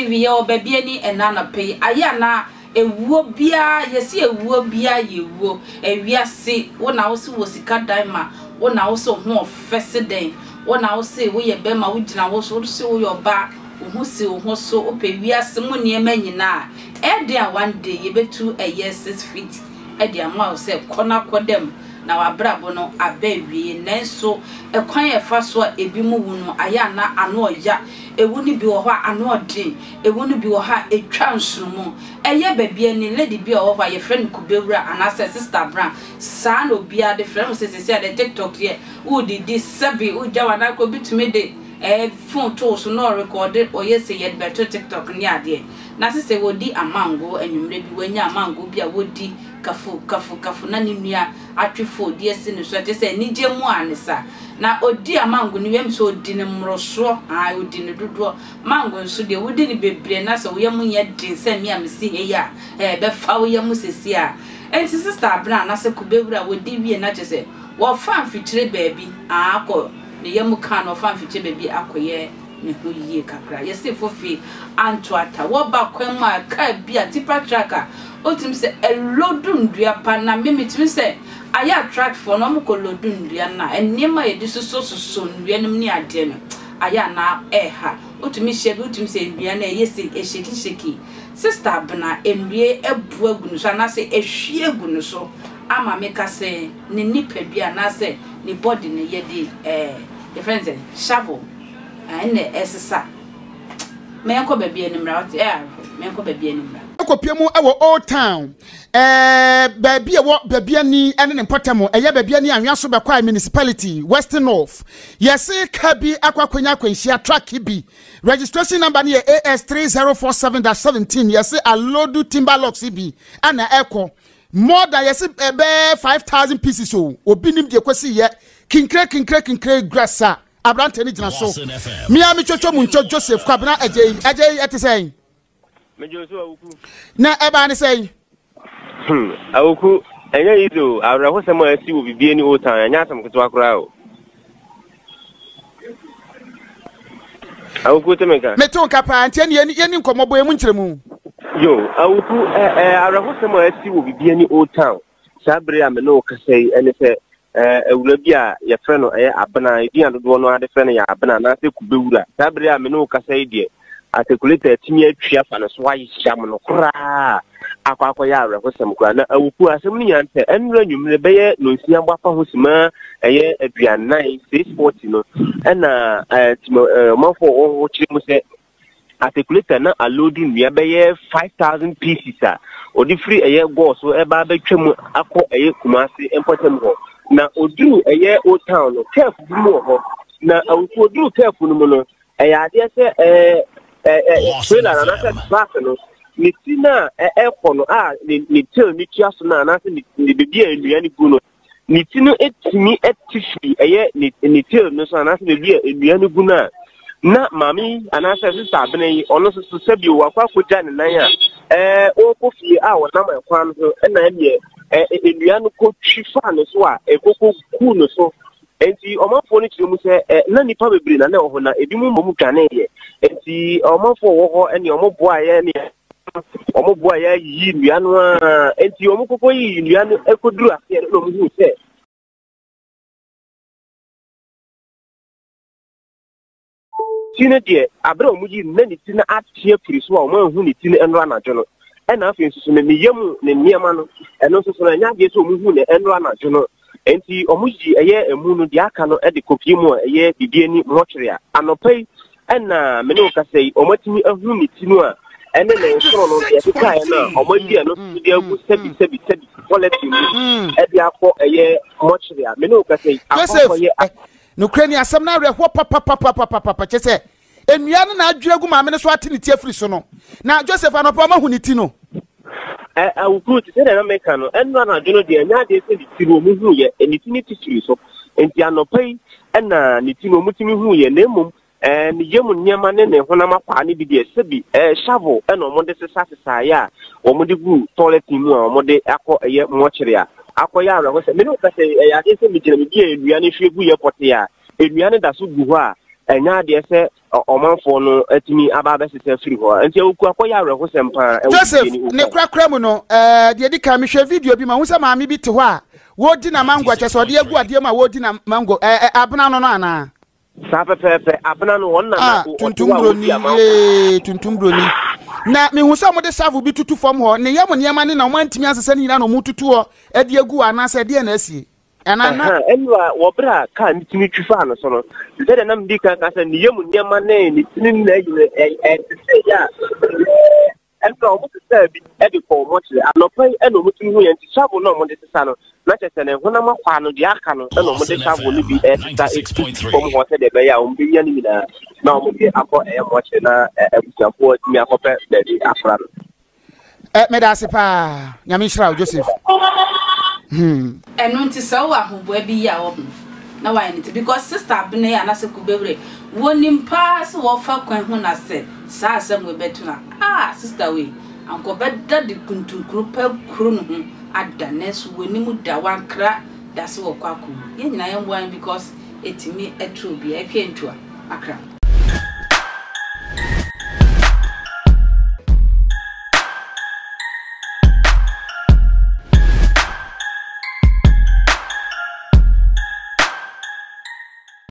TV ye obabi ani enana pay ayana ewuo bia yesi ewuo bia yewo ewiase wona wo se wo sika daima wona wo se ho ofese den wona wo se wo ye bema wo gina wo so se wo yoba wo se wo so ope wiase mu niema nyina e dey one day ye betu eye 6 feet e dey ama wo se kona kodem na wabrabo no abawie nenso ekwan ye fa so ebi mu wu no aya na ano oya ewu ni bi wo ho ano odin ewu ni bi wo ha etwa nsumu eye babia ni lady bi wo ho ye friend kubewura anase sister bra sa no bia de friend se the TikTok here wo di sabi wo jawa na ko bitumi de phone to so no record o ye se ye better TikTok ni ade na se wo di amango anwumre bi wanya amango bi a wo di kafu na ni nua atwefo die se ne so te se nije mu anisa na odi amango ni wem so odi ne mroso odi ne dodo mango nso de wodi ne bebre na se wo yam nya din se mi amsi he ya be fa wo yam sesi a enti sister bra na se kubewura wodi wie na te se wo fa mfitire baabi akọ ne yam kan wo fa mfitire baabi akoye ne ho yie kakra yesi fofi antoata wo ba kwan ma ka bia tipa tracker otim se elodundua pa na memetimi se aya attract for no mo kolodundua na enema ye disoso ndua nim ni ade no aya na eha otimi shebe otim se ndua na yesi esheki sister bna endue ebu agunu so na se ehwie agunu so ama meka se ne nipadua na se ne body ne ye di the friends shovel ene esesa me enko baabi animra what me enko baabi animra kopiemu ewo Old Town baabi ewo baabi ani ene ne potamo eye baabi ani anwaso bekwa municipality Western North yesi kabi akwakwanya kwanhia track bi registration number ne AS3047-17 yesi alodu timberlocks bi ana eko more than yesi 5,000 pieces so obi nim de kwesi ye kinkre grassa abrante ni jina so mi chocho muncho Joseph kwabna ajei etesei mejoso awuku na eba ni sei awuku enya yido awraho semo asi wo bibie ni Old Town anya asem keto akora o awuku temeka meton kapa antie ni yeni nkomobo emu nkyeremu yo awuku awraho semo asi wo bibie ni Old Town sabre ameno kasei ene se ewura bi a ye frɛ no abana edi adodo no ade frɛ no ya abana na se kubewura sabre ameno kasei de articulator timi atwa fa no so ayhyam no kora akwa ya rekosem kora na awuku asem ni yante enura nwumre beye no nsia gbafa ho sima aduanan 640 no na mafo o chiri mu se articulator na alodu nua beye 5,000 pieces a odi free go so eba betwam akọ Kumasi importem ho na oduru Old Town no careful mu ho na awuku oduru careful no no ade se trailer na se back no ni tina ekono ni tel ni kiaso na se ni bebi enua ni gu no ni tino etimi etifi ni tel no so na se bebi enua ni gu na mami anase sister abene ono so sebi wo akwa koja ne nan o ko fie wona ma kwan so na eme enua no ko twifa no so ekoko ku no so enti omafo ni chimu se na nipa bebre na ho na ebi mu momu twane ye enti omafo wo ho ene omoboa ye ne omoboa ye yi nua no enti omukoko yi nua no ekoduru afi no mu se tine de abra omuji na ni tine atie firi so a omahu ni tine enro anajo no ena afi nsusu ne yemu ne niema no eno nsusu na nya de so omuhu ne enro anajo no enti omuji emu no de aka no de kopie mu bibie ni mortuary anopai ena me no kasei omatimi ahu ni tinu a ene na nsoro no de ka na omadi no so de agu sebi quality mu de akọ mortuary me no kasei akọ no krani asem na rehwo papa chese enua no na adwiragu ma me so ate ni tie firi so no na Joseph anopa ma hu ni ti no awuku ti se na meka no enwa na adwono de anya de se ditiri omu hu ye enitini titiri so enti anopai na nitini omu timi hu ye na emom ni yemu nyama ne ne honam akwa ne bi de sebi shovel na omode sesa ya omode gu toilet mu a omode akọ mortuary a akọ ya ara ho se me no ka se ya de se mi gina mi bi enua ne hwe gu ye pote ya enua ne da so gu ho a enya de se omanfo no atimi aba be sese free ho enti oku akoya areho sempa Joseph ne krakra mu no de di ka me hwe video bi ma hu se maame bi te ho a wodi na mango acheso de agu ade ma wodi na mango abena no no ana sa pepepe abena no won na tuntum broni na me hu se mo de savu bi tutu fom ho ne yam ne ne na mo antimi asese ni na no mo tutu ho ade agu ana se de na asie ana enwa wobra ka ntimi twifa no so no de na mdi ka se ne yam ne ma ne ni tinin na yi ya enka o mutu se bi e bi ko mo chire anopai e no mutu hu ye nti savu no mo de tsa no na chese ne hu na makwa no de aka no e no mo de savu no bi e tsa kom ho se de be ya o mbi ya ni na na o mo de akọ e mo chire na busiafo mi akọpe de di afra no me da se pa nyame hira Joseph enu nti sawo ahobo bi ya wo na why nti because sister abne ya na se kubewre wonim pa se wo fa kwan hu na se sa asem we betuna sister we anko bedda de kuntunkuru pa kuru no hu adanesu wonim da wankra da se wo kwako ye nyina ye mwan because etimi etro bi e kwentua akra